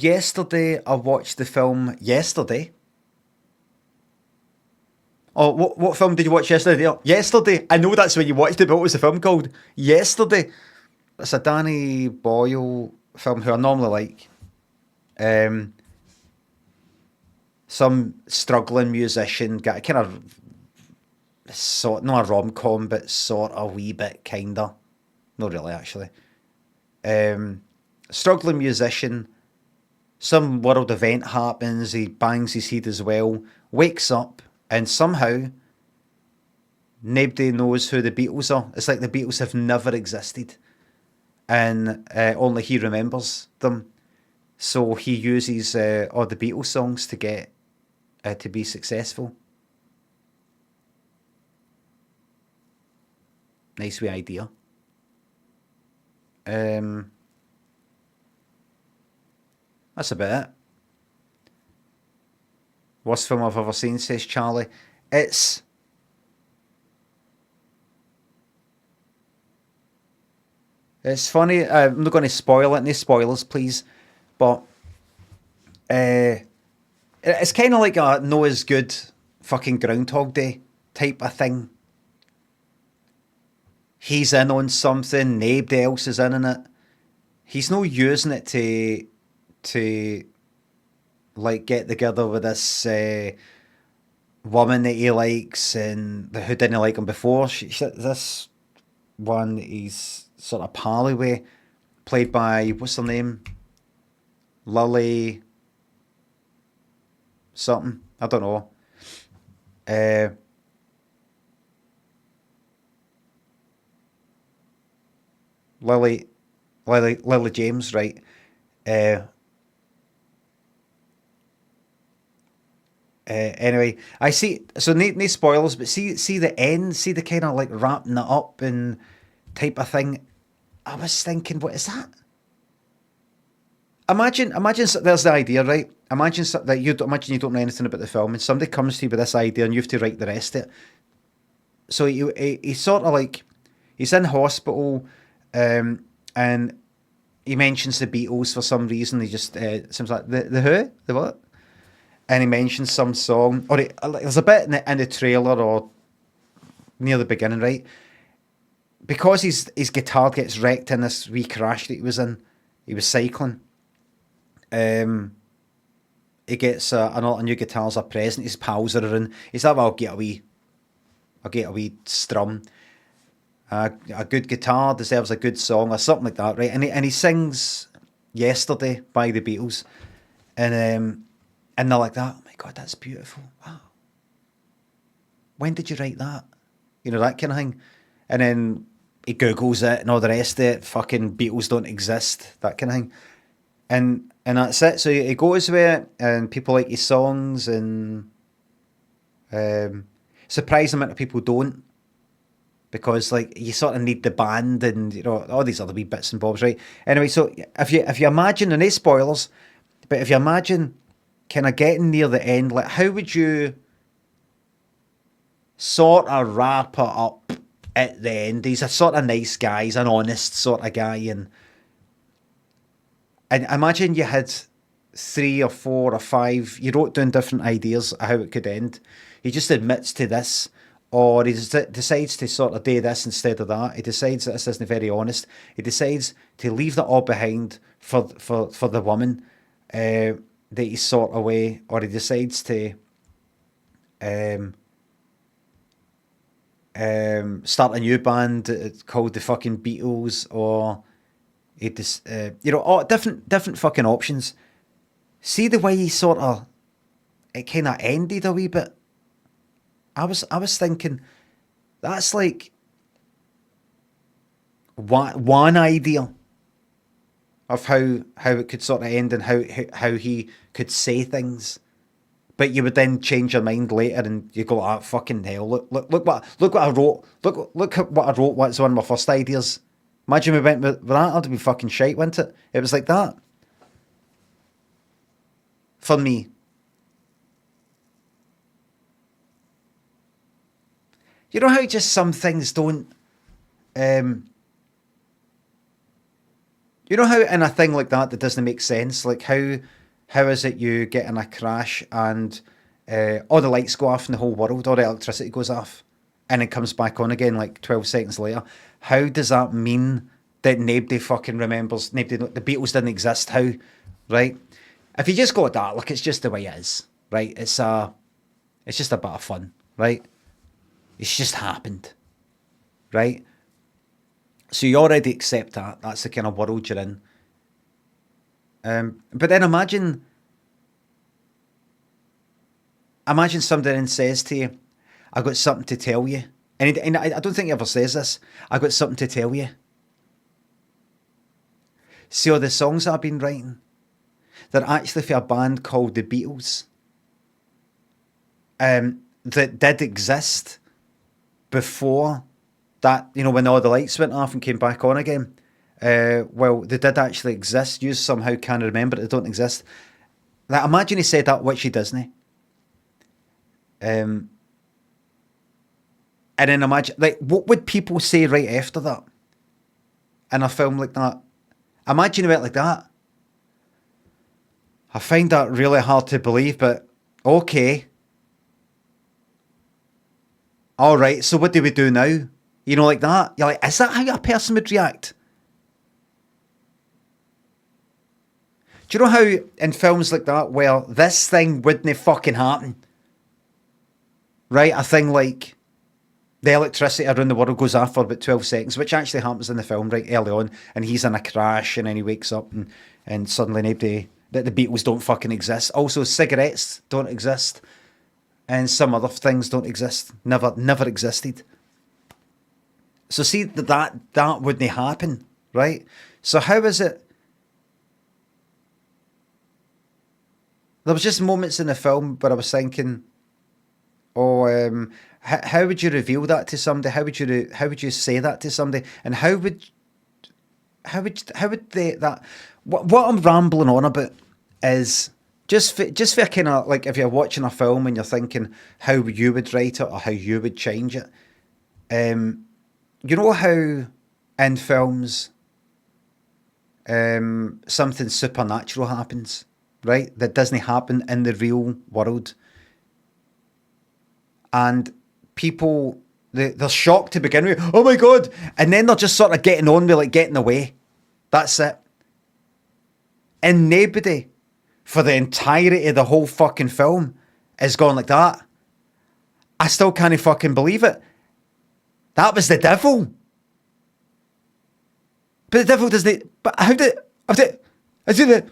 yesterday I watched the film Yesterday. Oh, what film did you watch yesterday? Oh, Yesterday. I know that's when you watched it, but what was the film called? Yesterday. It's a Danny Boyle film who I normally like. Um, some struggling musician, got a kind of sort, not a rom com, but sort of wee bit kinda. Not really, actually. Um, struggling musician. Some world event happens. He bangs his head as well. Wakes up, and somehow nobody knows who the Beatles are. It's like the Beatles have never existed, and only he remembers them. So he uses all the Beatles songs to get to be successful. Nice wee idea. Um, that's about it. Worst film I've ever seen, says Charlie. It's it's funny. I'm not going to spoil it. No spoilers, please. But it's kind of like a Noah's Good fucking Groundhog Day type of thing. He's in on something, nobody else is in on it. He's no using it to like get together with this woman that he likes and who didn't like him before. This one he's sort of pally with, played by what's her name, Lily something. I don't know. Uh, Lily, Lily James, right? Uh, anyway, I see. So no spoilers, but see the end, see the kind of like wrapping it up and type of thing. I was thinking, what is that? Imagine there's the idea, right? That imagine you don't know anything about the film, and somebody comes to you with this idea, and you have to write the rest of it. So he sort of like he's in hospital, and he mentions the Beatles for some reason. He just seems like the who, the what, and he mentions some song, or there's a bit in the trailer or near the beginning, right? Because his guitar gets wrecked in this wee crash that he was in. He was cycling. Um, he gets a new guitar as a present. His pals are in. He's like, well, I'll get a wee strum. A good guitar deserves a good song or something like that, right? And he sings "Yesterday" by the Beatles, and they're like that. Oh my god, that's beautiful! Wow, when did you write that? You know, that kind of thing. And then he googles it and all the rest of it. Fucking Beatles don't exist. That kind of thing. And that's it. So he goes with it, and people like his songs, and surprising amount of people don't, because like you sort of need the band and you know all these other wee bits and bobs, right? Anyway, so if you imagine, and no spoilers, but if you imagine kind of getting near the end, like how would you sort of wrap it up at the end? He's a sort of nice guy, he's an honest sort of guy, and imagine you had three or four or five, you wrote down different ideas of how it could end. He just admits to this, or he decides to sort of do this instead of that. He decides that this isn't very honest. He decides to leave that all behind for the woman that he's sort of way, or he decides to um, start a new band called the fucking Beatles, or he just, you know, all different fucking options. See the way he sort of it kind of ended a wee bit. I was thinking that's like one idea of how it could sort of end, and how he could say things. But you would then change your mind later, and you go, "Ah, fucking hell! Look what I wrote. Look at what I wrote. What's one of my first ideas? Imagine we went with that. That'd be fucking shite, wouldn't it? It was like that for me. You know how just some things don't. Um, You know how in a thing like that doesn't make sense? Like how is it you get in a crash and all the lights go off in the whole world, all the electricity goes off, and it comes back on again like 12 seconds later? How does that mean that nobody fucking remembers? Nobody, the Beatles didn't exist. How, right? If you just go at that, look, it's just the way it is, right? It's just a bit of fun, right? It's just happened, right? So you already accept that. That's the kind of world you're in. But then imagine somebody then says to you, "I got something to tell you," and I don't think he ever says this. "I got something to tell you." See all the songs that I've been writing? They're actually for a band called the Beatles. That did exist before that, when all the lights went off and came back on again. Well, they did actually exist. You somehow can't remember it. They don't exist. Like, imagine he said that, which he doesn't. And then imagine, like, what would people say right after that in a film like that? Imagine it like that. I find that really hard to believe, but okay. All right, so what do we do now? Like that. You're like, is that how a person would react? Do you know how in films like that, where this thing wouldn't fucking happen? Right? A thing like the electricity around the world goes off for about 12 seconds, which actually happens in the film right early on, and he's in a crash, and then he wakes up, and suddenly nobody, that the Beatles don't fucking exist. Also, cigarettes don't exist, and some other things don't exist. Never existed. So see, that wouldn't happen, right? So how is it? There was just moments in the film where I was thinking, how would you reveal that to somebody? How would you say that to somebody? And how would they that? What I'm rambling on about is just for kind of like, if you're watching a film and you're thinking how you would write it or how you would change it. You know how in films something supernatural happens, right? That doesn't happen in the real world. And people, they're shocked to begin with. Oh my God. And then they're just sort of getting on with, like, getting away. That's it. And nobody for the entirety of the whole fucking film is going like that. I still can't fucking believe it. That was the devil. But the devil doesn't. But how did? You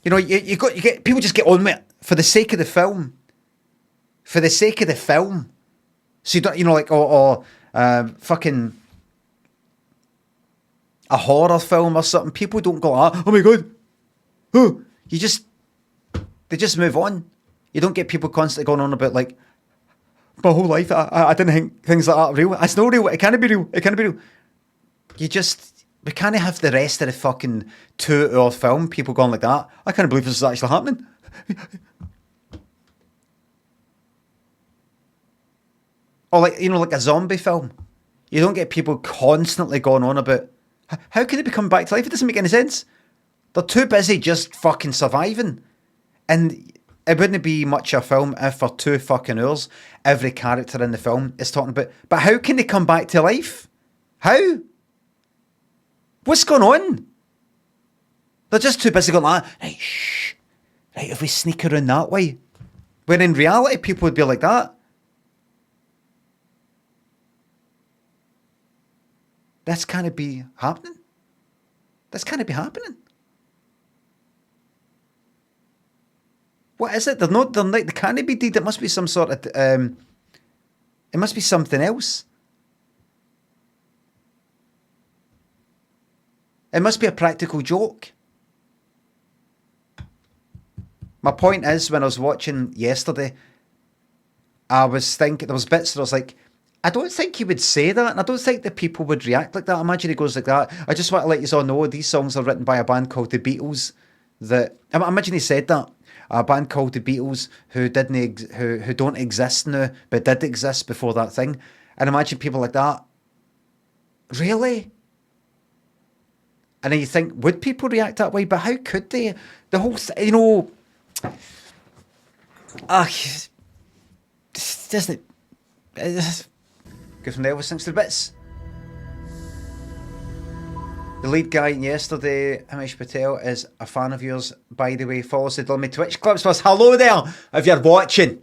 get people just get on with it for the sake of the film. For the sake of the film. So you don't, like, fucking a horror film or something. People don't go, oh my God. Oh, they just move on. You don't get people constantly going on about, like, my whole life, I didn't think things like that are real. It's not real. It can't be real. It can't be real. We can't have the rest of the fucking 2-hour film people going like that. I can't believe this is actually happening. Or like a zombie film. You don't get people constantly going on about, how can they be coming back to life? It doesn't make any sense. They're too busy just fucking surviving. And it wouldn't be much of a film if for 2 fucking hours, every character in the film is talking about, but how can they come back to life? How? What's going on? They're just too busy going like, right, shh. Right, if we sneak around that way. When in reality, people would be like that. This can't be happening. This can't be happening. What is it? They can't be deed. It must be some sort of, it must be something else. It must be a practical joke. My point is, when I was watching yesterday, I was thinking, there was bits that I was like, I don't think he would say that, and I don't think the people would react like that. Imagine he goes like that. I just want to let you all know, these songs are written by a band called the Beatles. Imagine he said that. A band called the Beatles who don't exist now, but did exist before that thing. And imagine people like that. Really? And then you think, would people react that way? But how could they? The whole, you know, doesn't it? Go from the Elvis Sings to the Bits. The lead guy in Yesterday, Himesh Patel, is a fan of yours, by the way. Follow us at Limmy Twitch clips for us. Hello there, if you're watching.